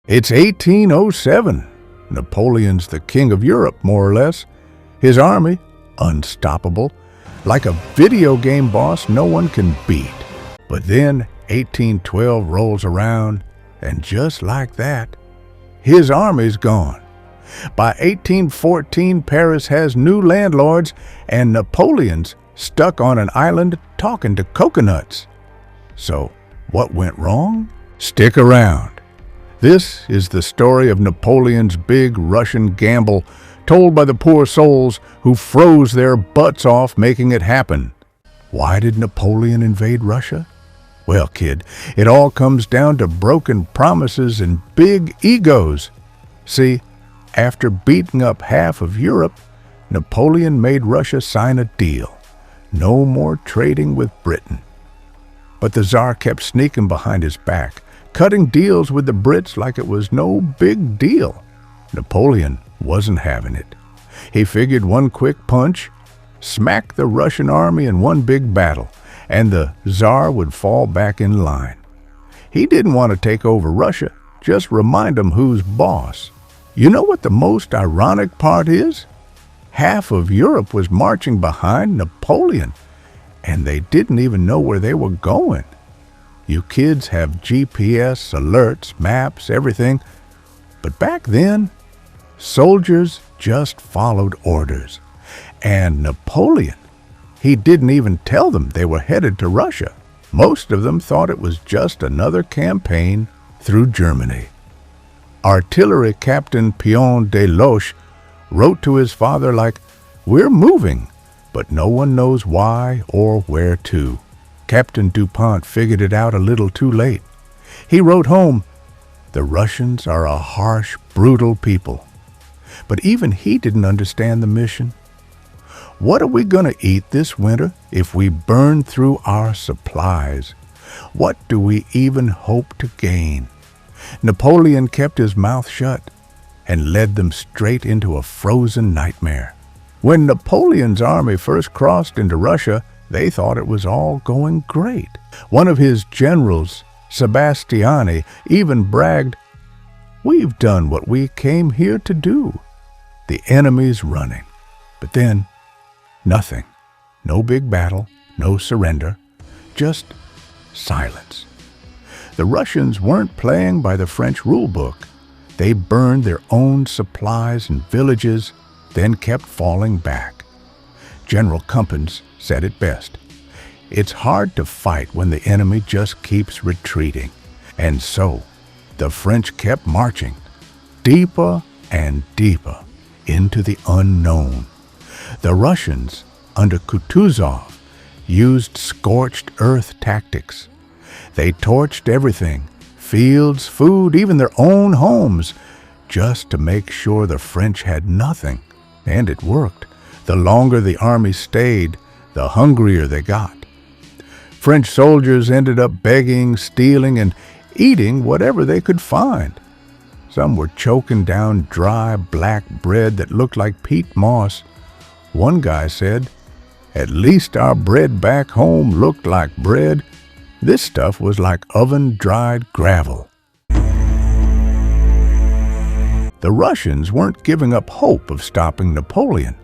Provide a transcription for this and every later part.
It's 1807. Napoleon's the king of Europe, more or less. His army, unstoppable, like a video game boss no one can beat. But then 1812 rolls around, and just like that, his army's gone. By 1814, Paris has new landlords, and Napoleon's stuck on an island talking to coconuts. So, what went wrong? Stick around. This is the story of Napoleon's big Russian gamble, told by the poor souls who froze their butts off making it happen. Why did Napoleon invade Russia? Well, kid, it all comes down to broken promises and big egos. See, after beating up half of Europe, Napoleon made Russia sign a deal. No more trading with Britain. But the Tsar kept sneaking behind his back, cutting deals with the Brits like it was no big deal. Napoleon wasn't having it. He figured one quick punch, smack the Russian army in one big battle, and the Tsar would fall back in line. He didn't want to take over Russia, just remind him who's boss. You know what the most ironic part is? Half of Europe was marching behind Napoleon, and they didn't even know where they were going. You kids have GPS, alerts, maps, everything. But back then, soldiers just followed orders. And Napoleon, he didn't even tell them they were headed to Russia. Most of them thought it was just another campaign through Germany. Artillery Captain Pion de Loche wrote to his father like, "We're moving, but no one knows why or where to." Captain DuPont figured it out a little too late. He wrote home, "The Russians are a harsh, brutal people." But even he didn't understand the mission. What are we going to eat this winter if we burn through our supplies? What do we even hope to gain? Napoleon kept his mouth shut and led them straight into a frozen nightmare. When Napoleon's army first crossed into Russia, they thought it was all going great. One of his generals, Sebastiani, even bragged, "We've done what we came here to do." The enemy's running. But then, nothing. No big battle, no surrender, just silence. The Russians weren't playing by the French rule book. They burned their own supplies and villages, then kept falling back. General Cumpins said it best. It's hard to fight when the enemy just keeps retreating. And so, the French kept marching, deeper and deeper into the unknown. The Russians, under Kutuzov, used scorched earth tactics. They torched everything, fields, food, even their own homes, just to make sure the French had nothing. And it worked. The longer the army stayed, the hungrier they got. French soldiers ended up begging, stealing, and eating whatever they could find. Some were choking down dry, black bread that looked like peat moss. One guy said, "At least our bread back home looked like bread. This stuff was like oven-dried gravel." The Russians weren't giving up hope of stopping Napoleon.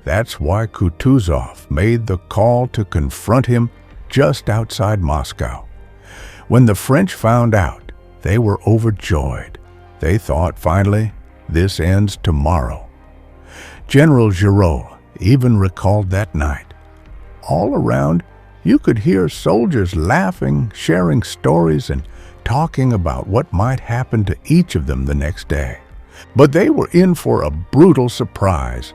That's why Kutuzov made the call to confront him just outside Moscow. When the French found out, they were overjoyed. They thought, finally, this ends tomorrow. General Giraud even recalled that night. All around, you could hear soldiers laughing, sharing stories, and talking about what might happen to each of them the next day. But they were in for a brutal surprise.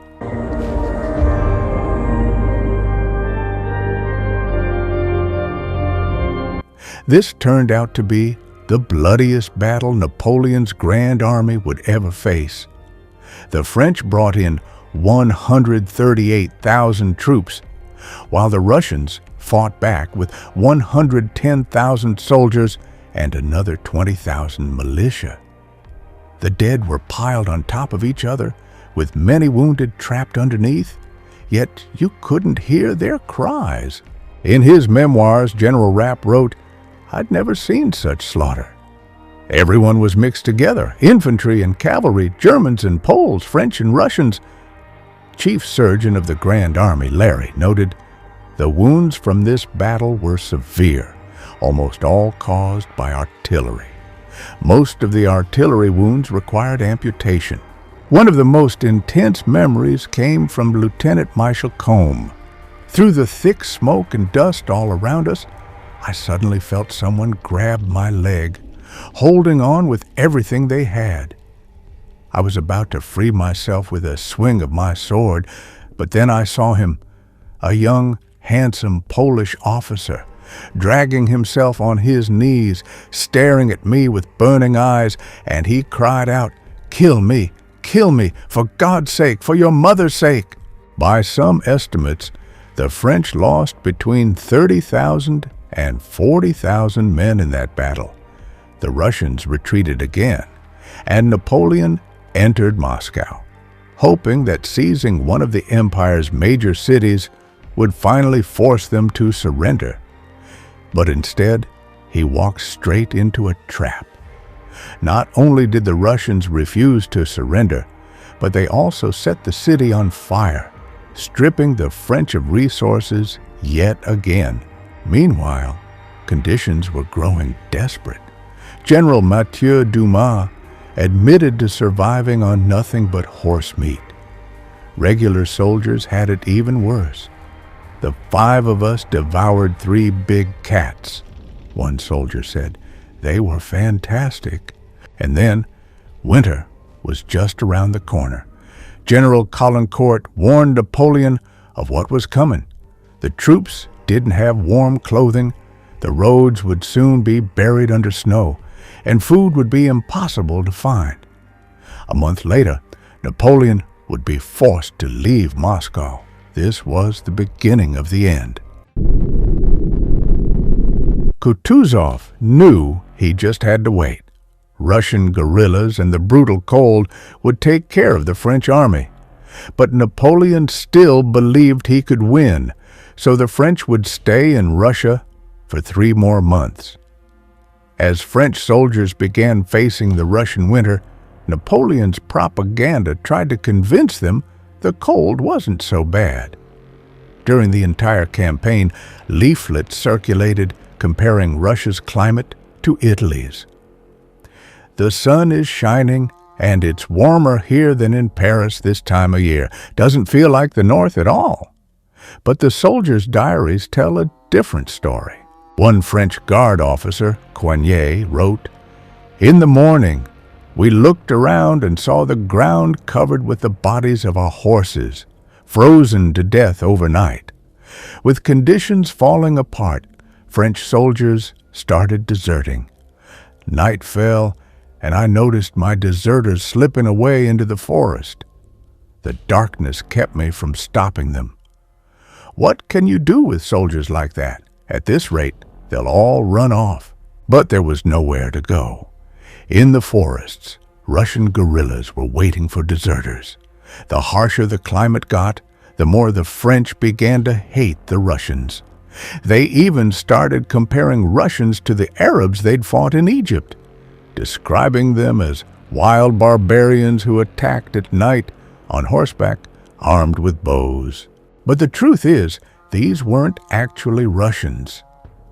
This turned out to be the bloodiest battle Napoleon's Grand Army would ever face. The French brought in 138,000 troops, while the Russians fought back with 110,000 soldiers and another 20,000 militia. The dead were piled on top of each other, with many wounded trapped underneath, yet you couldn't hear their cries. In his memoirs, General Rapp wrote, "I'd never seen such slaughter." Everyone was mixed together, infantry and cavalry, Germans and Poles, French and Russians. Chief Surgeon of the Grand Army, Larry, noted, "The wounds from this battle were severe, almost all caused by artillery. Most of the artillery wounds required amputation. One of the most intense memories came from Lieutenant Michael Combe. Through the thick smoke and dust all around us, I suddenly felt someone grab my leg, holding on with everything they had. I was about to free myself with a swing of my sword, but then I saw him, a young, handsome Polish officer, dragging himself on his knees, staring at me with burning eyes, and he cried out, 'Kill me, for God's sake, for your mother's sake!' By some estimates, the French lost between 30,000 and 40,000 men in that battle. The Russians retreated again, and Napoleon entered Moscow, hoping that seizing one of the empire's major cities would finally force them to surrender. But instead, he walked straight into a trap. Not only did the Russians refuse to surrender, but they also set the city on fire, stripping the French of resources yet again. Meanwhile, conditions were growing desperate. General Mathieu Dumas admitted to surviving on nothing but horse meat. Regular soldiers had it even worse. "The 5 of us devoured 3 big cats," one soldier said. "They were fantastic." And then, winter was just around the corner. General Caulaincourt warned Napoleon of what was coming. The troops didn't have warm clothing, the roads would soon be buried under snow, and food would be impossible to find. A month later, Napoleon would be forced to leave Moscow. This was the beginning of the end. Kutuzov knew he just had to wait. Russian guerrillas and the brutal cold would take care of the French army. But Napoleon still believed he could win, so the French would stay in Russia for 3 more months. As French soldiers began facing the Russian winter, Napoleon's propaganda tried to convince them the cold wasn't so bad. During the entire campaign, leaflets circulated comparing Russia's climate to Italy's. "The sun is shining, and it's warmer here than in Paris this time of year. Doesn't feel like the North at all." But the soldiers' diaries tell a different story. One French guard officer, Coignet, wrote, "In the morning, we looked around and saw the ground covered with the bodies of our horses, frozen to death overnight. With conditions falling apart, French soldiers started deserting. Night fell, and I noticed my deserters slipping away into the forest. The darkness kept me from stopping them. What can you do with soldiers like that? At this rate, they'll all run off." But there was nowhere to go. In the forests, Russian guerrillas were waiting for deserters. The harsher the climate got, the more the French began to hate the Russians. They even started comparing Russians to the Arabs they'd fought in Egypt, describing them as wild barbarians who attacked at night on horseback, armed with bows. But the truth is, these weren't actually Russians.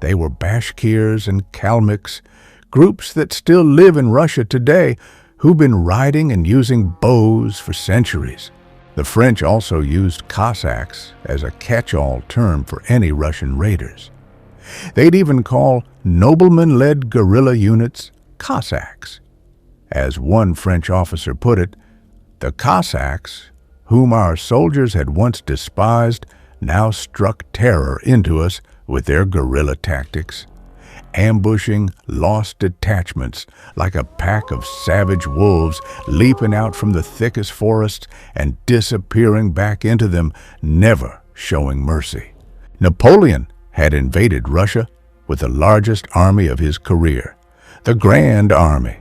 They were Bashkirs and Kalmyks, groups that still live in Russia today, who've been riding and using bows for centuries. The French also used Cossacks as a catch-all term for any Russian raiders. They'd even call nobleman-led guerrilla units Cossacks. As one French officer put it, "The Cossacks, whom our soldiers had once despised, now struck terror into us with their guerrilla tactics, ambushing lost detachments like a pack of savage wolves, leaping out from the thickest forests and disappearing back into them, never showing mercy." Napoleon had invaded Russia with the largest army of his career, the Grand Army,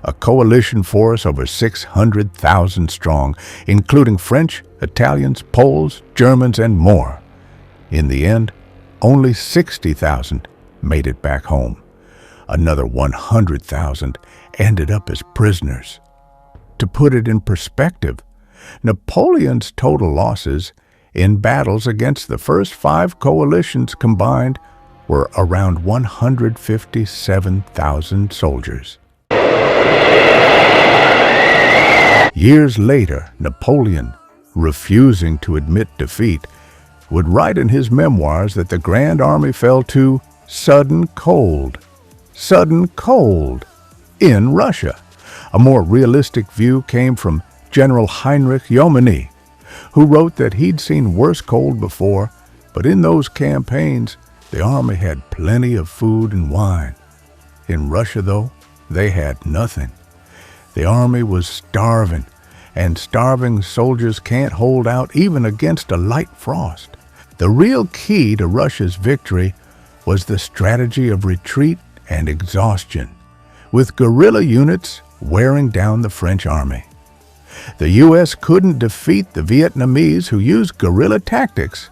a coalition force over 600,000 strong, including French, Italians, Poles, Germans, and more. In the end, only 60,000 made it back home. Another 100,000 ended up as prisoners. To put it in perspective, Napoleon's total losses in battles against the first 5 coalitions combined were around 157,000 soldiers. Years later, Napoleon, refusing to admit defeat, would write in his memoirs that the Grand Army fell to sudden cold in Russia. A more realistic view came from General Heinrich Jomini, who wrote that he'd seen worse cold before, but in those campaigns, the army had plenty of food and wine. In Russia, though, they had nothing. The army was starving, and starving soldiers can't hold out even against a light frost. The real key to Russia's victory was the strategy of retreat and exhaustion, with guerrilla units wearing down the French army. The U.S. couldn't defeat the Vietnamese, who used guerrilla tactics.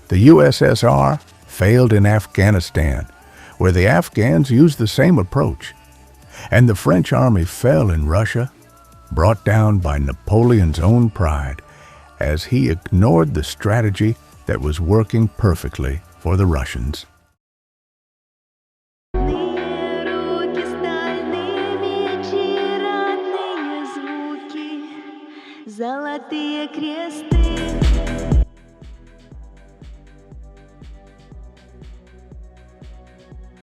The USSR failed in Afghanistan, where the Afghans used the same approach. And the French army fell in Russia, brought down by Napoleon's own pride, as he ignored the strategy that was working perfectly for the Russians. Золотые кресты.